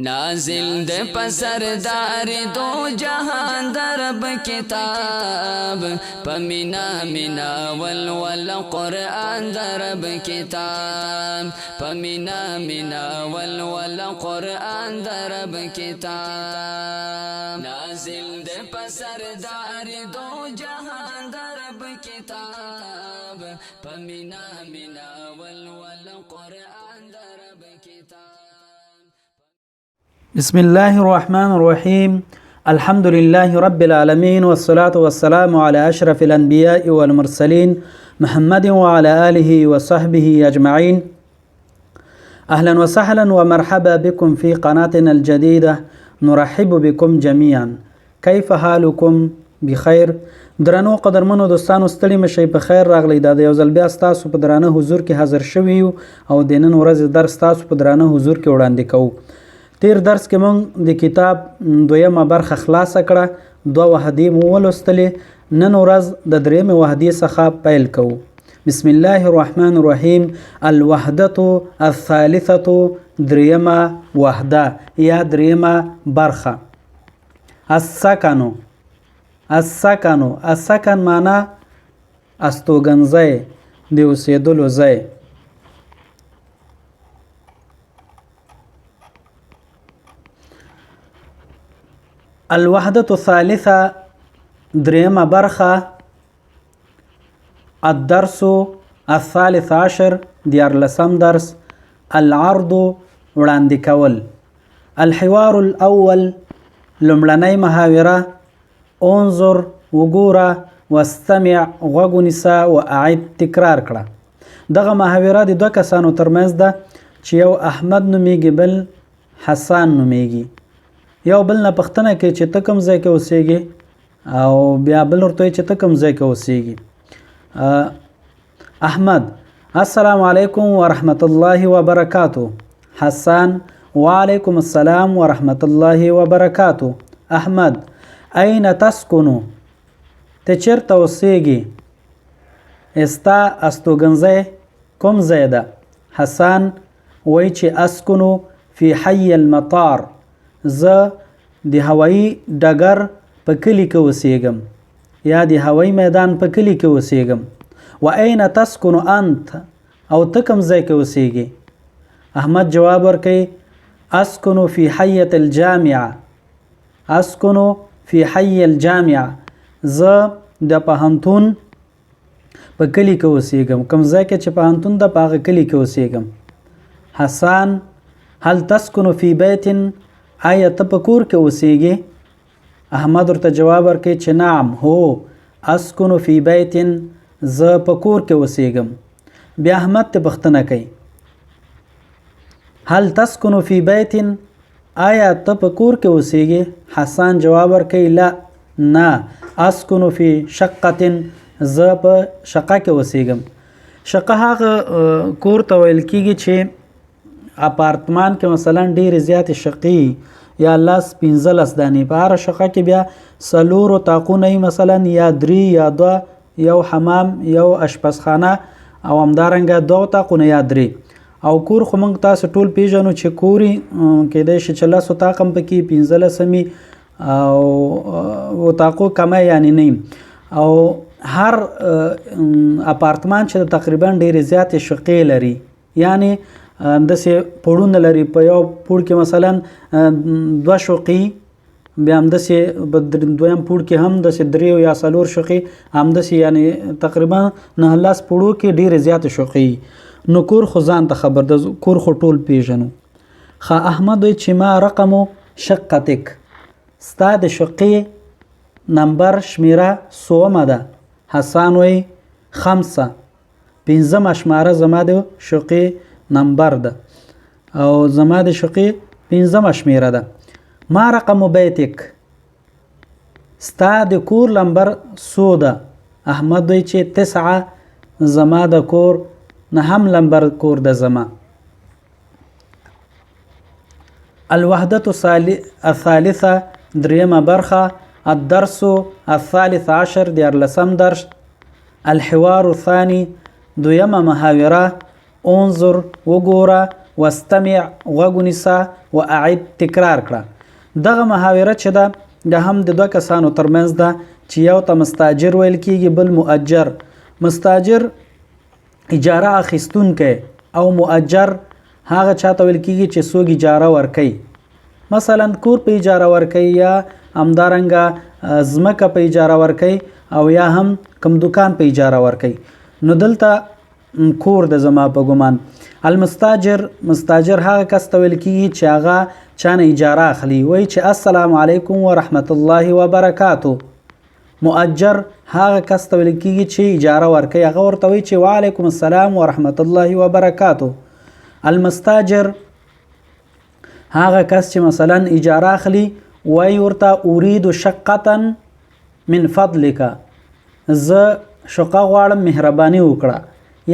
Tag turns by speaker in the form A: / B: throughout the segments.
A: نازل د پسردار دو جهان درب کتاب پمینا مینا ول قرآن درب کتاب پمینا مینا ول قرآن درب کتاب نازل د پسردار دو جهان درب کتاب پمینا مینا ول قرآن درب کتاب.
B: بسم الله الرحمن الرحيم. الحمد لله رب العالمين والصلاة والسلام على أشرف الأنبياء والمرسلين محمد وعلى آله وصحبه أجمعين. أهلا وسهلا ومرحبا بكم في قناتنا الجديدة. نرحب بكم جميعا. كيف حالكم؟ بخير. درنو قدرمنو دوستانو ستړي مشئ په خیر راغلی. دا د یو ځل بیا ستاسو په درانه حضور کې حاضر شوي یو او د نن ورځې درس تاسو په درانه حضور کې وړاندې کوو. تیر درس کې موږ د کتاب دویمه برخه خلاصه کړه، دوه وحدې مو ولوستلې. نن ورځ د درېیمې وحدې څخه پیل کوو. بسم الله الرحمن الرحیم. الوحدة الثالثة، درېیمه وحده یا درېیمه برخه. السکنو. السکن معنا استوګنځی، د اوسېدلو ځای. الوحدة الثالثة، درېیمه برخه. الدرس الثالث عشر، دیارلسم درس. العرض، وړاندې کول. الحوار الاول، لومړنۍ محاوره. انظر، وګوره. واستمع، غوږ ونیسه. واعد، تکرار کړه. دغه محاوره د دوه کسانو ترمنځ ده چې یو احمد نومیږي بل حسان نومیږي. یو بل نه پوښتنه کوي چې ته کوم ځای کې اوسېږي او بیا بل ورته وایي چې ته کوم ځای کې اوسېږي. احمد: السلام علیکم ورحمت الله وبرکاتو. حسان: وعلیکم السلام ورحمت الله وبرکاتو. احمد: این تسکنو، ته چیرته اوسېږي؟ ستا استوګنځی کوم ځای ده؟ حسان وایي چې اسکنو فی حی المطار، زه د هوایي ډګر په کلي کې اوسېږم یا د هوایي میدان په کلي کې اوسېږم. و این تسکن انت، او ته کوم ځای کې اوسېږي؟ احمد جواب ورکوي: اسکنو فی حیة الجامعه. اسکنو فی حی الجامعه، زه د پوهنتون په کلي کې اوسېږم. کوم ځای کې چې پوهنتون ده په هغه کلي کې اوسېږم. حسان: هل تسکنو فی بیت، آیا ته په کور کې اوسېږي؟ احمد ورته جواب ورکوي چې نعم، هو، اسکنو فی بیت، زه په کور کې اوسېږم. بیا احمد ته پوښتنه کوي: هل تسکنو فی بیت، آیا ته په کور کې اوسېږي؟ حسان جواب ورکوي: لا، نه، اسکنو فی شقة، زه په شقه کې اوسېږم. شقه هغه کور ته ویل کېږي چې اپارتمان کې مثلا ډېرې زیاتې شقې یا 15 دانې، په هره شقه کې بیا 4 اتاقونه وي، مثلا یا 3 یا 2، یو حمام، یو اشپزخانه او همدارنګه 2 اتاقونه یا 3. او کور خو موږ تاسو ټول پیژنو چې کوري کېدای شي چې 10 اتاق هم پکې 15 او اتاقو کمه یعنی نه. او هر اپارتمان چې تقریبا ډېرې زیاتې شقې لري، یعنی داسې پوړونه لري. په یو پوړ کې مثلا 2 شقې، بیا همداسې دویم پوړ کې هم داسې 3 یا 4 شقې، همداسې یعنی تقریبا 9 پوړو کې ډېرې زیاتې شقې. نو کور خو ځان ته خبر ده، کور خو ټول پیژنو. احمد وایي چې ما رقم شقتک، ستا د شقې نمبر شمیره 100 ده. حسان وایي 5، 5 شماره زما د شقې نمبر ده او زما د شقې 5 شمیره ده. ما رقم بیتک، ستا د کور نمبر 100 ده. احمد وایي چې 9، زما د کور 9 نمبر کور ده زما. الوحدة الثالثة، درېیمه برخه. الدرس الثالث عشر، دیارلسم درس. الحوار الثاني، دویمه محاوره. انظر، وګوره. واستمع غوږ ونیسه واعد تکرار کړه. دغه محاوره چې ده د هم د دوه کسانو ترمنځ ده چې یو ته مستاجر ویل کیږي بل مؤجر. مستاجر اجاره اخیستونکی او مؤجر هغه چاته ویل کیږي چې څوک اجاره ورکوي، مثلا کور په اجاره ورکوي یا همدارنګه ځمکه په اجاره ورکوي او یا هم کوم دکان په اجاره ورکوي. نو دلته کور د زما په ګمان. المستاجر هغه کس ته ویل کیږي چې هغه چانه اجاره اخلي، وایي چې السلام علیکم ورحمت الله وبرکاته. مؤجر هغه کس ته ویل کیږي چې اجاره ورکوي، هغه ورته وایي چې وعلیکم السلام ورحمت الله وبرکاته. المستاجر هغه کس چې مثلا اجاره اخلي وایي ورته اريد شقه من فضلک، زه شقه غواړم مهرباني وکړه،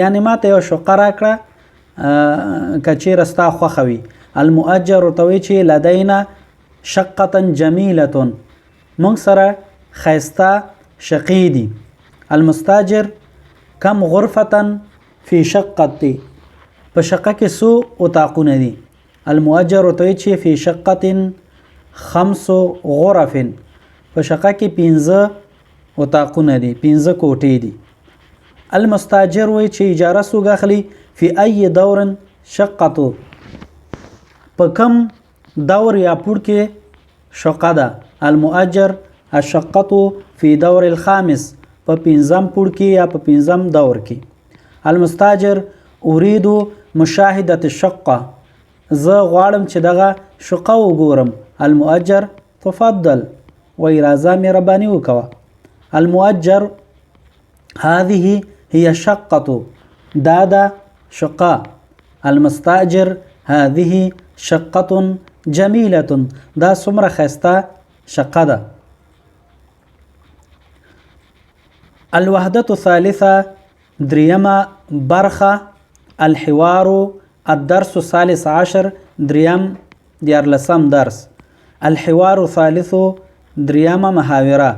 B: یعنی ماته یو شقه راکړه که چیرې ستا خوښه وي. المؤجر ورته وایي چې لدینا شقه جمیله، موږ سره ښایسته شقې دي. المستاجر کم غرفه فی شقه، په شقه کې څو اتاقونه دي. المؤجر ورته وایي چې فی شقه 5 غرف، په شقه کې 15 اتاقونه دي، 15 کوټې دي. المستاجر وایي چې اجاره څوک اخلي فی ای دور شقته، په کم دور یا پوړ کې شقه ده. المؤجر الشقه فی دور الخامس، په 15م پوړ کې یا په 15م دور کې. المستاجر اريد مشاهده الشقه، زه غواړم چې دغه شقه وګورم. المؤجر تفضل، وی راځه مهرباني وکوه. المؤجر هذه هي شقه، دا ده شقه. المستاجر هذه شقه جمیله، دا څومره ښایسته شقه ده. الوحدة الثالثة دريمة برخة الحوار الدرس الثالث عشر دريم ديارلسم درس. الحوار الثالث دريمة محاورة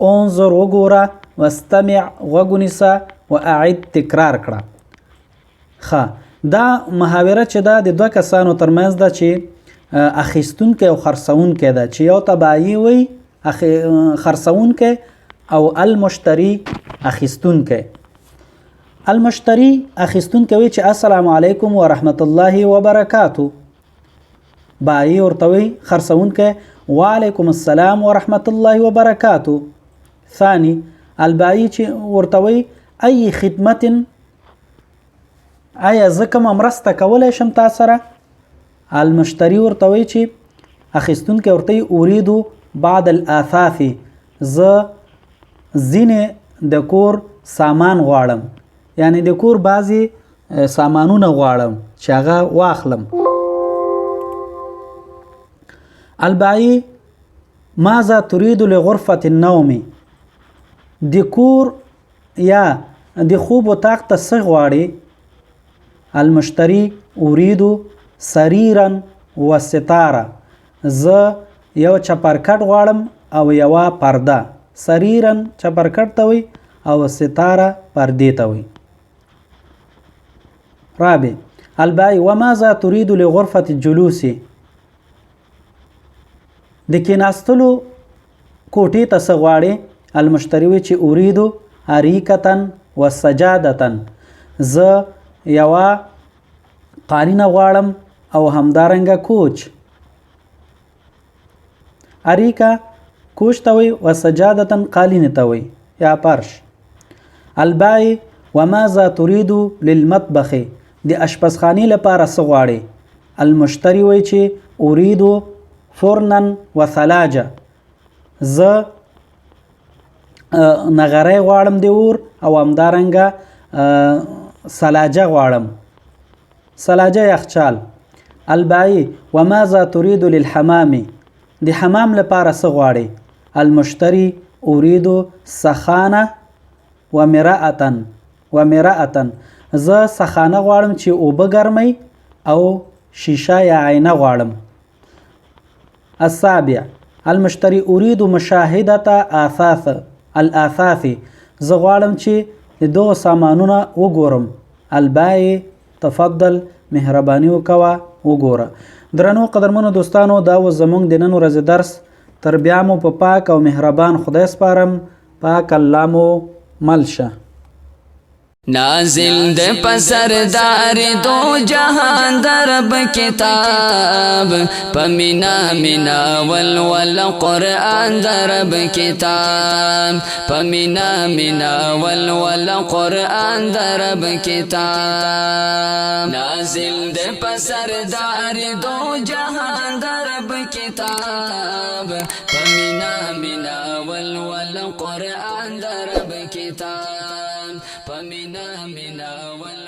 B: انظر وګوره واستمع وګونیسه واعد تکرار کړه. دا محاوره چې دا د دوه کسانو ترمنځ ده چې اخیستونکی او خرڅونکی ده، چې یو تبعی وي خرڅونکی او المشتری اخیستونکی. المشتری اخیستونکی وي چې السلام علیکم ورحمت الله وبرکاته. بایی ورته وي خرڅونکی وعلیکم السلام ورحمت الله وبرکاته. ثانی البایی چې ورته وي ای خدمت، آیا زه کومه مرسته کولی شم تا سره. المشتری ورته وي چې اخیستونکی ورته وي اريد بعض الاثاث، زه ځینې د کور سامان غواړم، یعنی د کور بعضی سامانونه غواړم چې هغه واخلم. البایی ماذا تريد لغرفة النوم، د کور یا د خوب اتاق ته څه غواړي. المشتری اريد سريرا وستاره، زه یو چپرکټ غواړم او یوه پرده. سريرا چپرکټ ته وي او ستاره پردې ته وي. رابع البای وماذا تريد لغرفة الجلوس، د کیناستلو کوټې ته څه غواړي. المشتری وي چې اريد اریکة وسجادة، زه یوه قالینه غواړم او همدارنګه کوچ. اریکه کوچ ته وي، وسجادة قالینه ته وي یا فرش. البای وماذا تريد للمطبخ، د اشپزخانې لپاره څه غواړي. المشتری وي چې اريد فرنا وثلاجه، زه نغری غواړم د اور او همدارنګه ثلاجه غواړم، ثلاجه یخچال. البایی وماذا تريد للحمام، د حمام لپاره څه غواړي. المشتری اريد سخانه ومرأة، زه سخانه غواړم چې اوبه ګرمي او شیشه یا آینه غواړم. السابع المشتری اريد مشاهدة الاثاث، زه غواړم چې د دغو سامانونه وګورم. البای تفضل مهرباني وکوه وګوره. درنو قدرمنو دوستانو، دا و زمونږ د نن ورځې درس. تر بیا مو په پاک او مهربان خدای سپارم. پاک الله مو مل شه.
A: نازل د پسردار دو جهان درب کتاب پمینا مینا ول قرآن درب کتاب پمینا مینا ول قرآن درب کتاب نازل د پسردار دو جهان درب کتاب پمینا مینا ول قرآن درب کتاب پمینا مینا ول